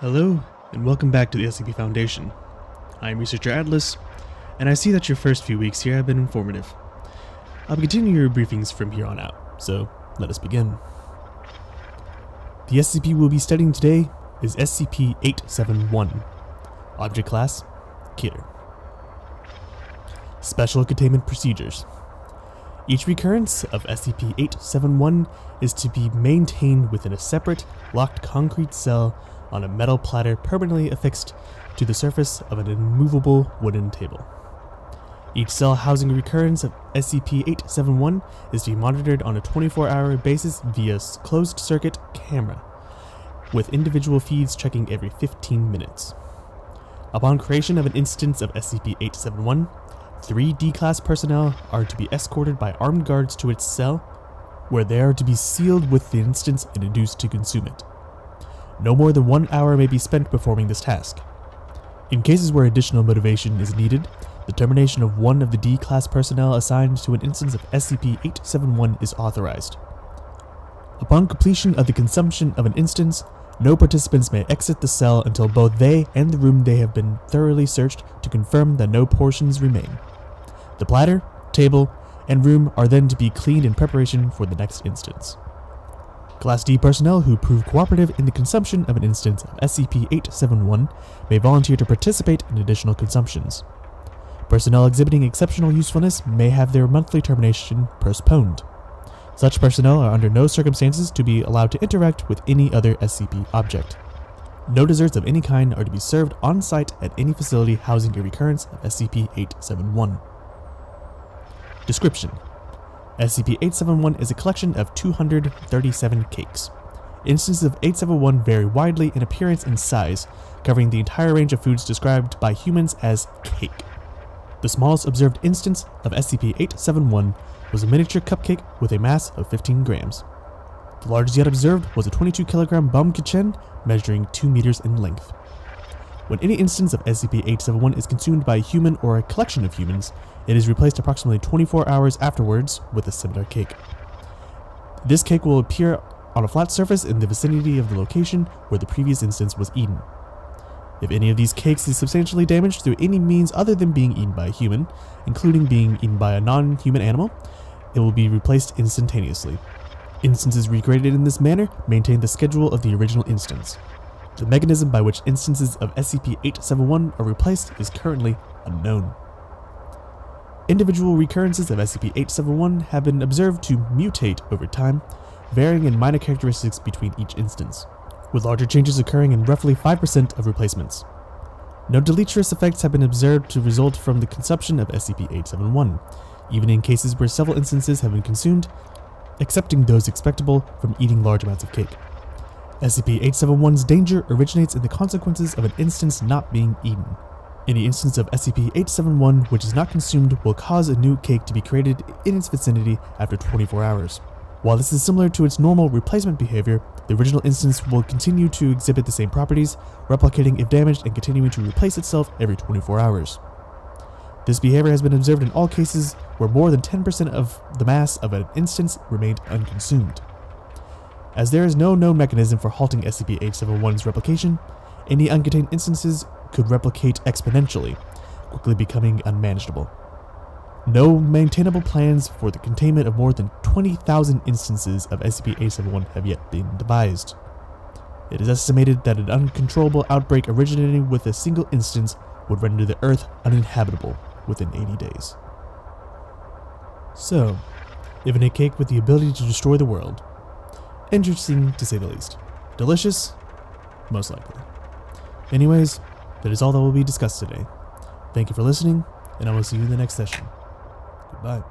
Hello, and welcome back to the SCP Foundation. I am Researcher Atlas, and I see that your first few weeks here have been informative. I'll be continuing your briefings from here on out, so let us begin. The SCP we'll be studying today is SCP-871. Object Class: Keter. Special Containment Procedures. Each recurrence of SCP-871 is to be maintained within a separate, locked concrete cell on a metal platter permanently affixed to the surface of an immovable wooden table. Each cell housing a recurrence of SCP-871 is to be monitored on a 24-hour basis via closed-circuit camera, with individual feeds checking every 15 minutes. Upon creation of an instance of SCP-871, 3 D-Class personnel are to be escorted by armed guards to its cell, where they are to be sealed with the instance and induced to consume it. No more than 1 hour may be spent performing this task. In cases where additional motivation is needed, the termination of one of the D-Class personnel assigned to an instance of SCP-871 is authorized. Upon completion of the consumption of an instance, no participants may exit the cell until both they and the room they have been thoroughly searched to confirm that no portions remain. The platter, table, and room are then to be cleaned in preparation for the next instance. Class D personnel who prove cooperative in the consumption of an instance of SCP-871 may volunteer to participate in additional consumptions. Personnel exhibiting exceptional usefulness may have their monthly termination postponed. Such personnel are under no circumstances to be allowed to interact with any other SCP object. No desserts of any kind are to be served on-site at any facility housing a recurrence of SCP-871. Description: SCP-871 is a collection of 237 cakes. Instances of 871 vary widely in appearance and size, covering the entire range of foods described by humans as cake. The smallest observed instance of SCP-871 was a miniature cupcake with a mass of 15 grams. The largest yet observed was a 22-kilogram bum kitchen measuring 2 meters in length. When any instance of SCP-871 is consumed by a human or a collection of humans, it is replaced approximately 24 hours afterwards with a similar cake. This cake will appear on a flat surface in the vicinity of the location where the previous instance was eaten. If any of these cakes is substantially damaged through any means other than being eaten by a human, including being eaten by a non-human animal, it will be replaced instantaneously. Instances recreated in this manner maintain the schedule of the original instance. The mechanism by which instances of SCP-871 are replaced is currently unknown. Individual recurrences of SCP-871 have been observed to mutate over time, varying in minor characteristics between each instance, with larger changes occurring in roughly 5% of replacements. No deleterious effects have been observed to result from the consumption of SCP-871, even in cases where several instances have been consumed, excepting those expectable from eating large amounts of cake. SCP-871's danger originates in the consequences of an instance not being eaten. Any instance of SCP-871 which is not consumed will cause a new cake to be created in its vicinity after 24 hours. While this is similar to its normal replacement behavior, the original instance will continue to exhibit the same properties, replicating if damaged and continuing to replace itself every 24 hours. This behavior has been observed in all cases where more than 10% of the mass of an instance remained unconsumed. As there is no known mechanism for halting SCP-871's replication, any uncontained instances could replicate exponentially, quickly becoming unmanageable. No maintainable plans for the containment of more than 20,000 instances of SCP-871 have yet been devised. It is estimated that an uncontrollable outbreak originating with a single instance would render the Earth uninhabitable within 80 days. So, even a cake with the ability to destroy the world. Interesting to say the least. Delicious? Most likely. Anyways, that is all that will be discussed today. Thank you for listening, and I will see you in the next session. Goodbye.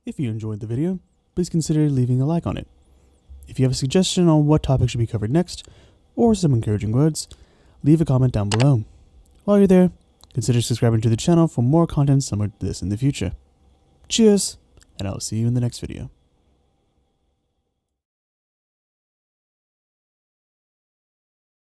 If you enjoyed the video, please consider leaving a like on it. If you have a suggestion on what topic should be covered next, or some encouraging words, leave a comment down below. While you're there, consider subscribing to the channel for more content similar to this in the future. Cheers, and I'll see you in the next video.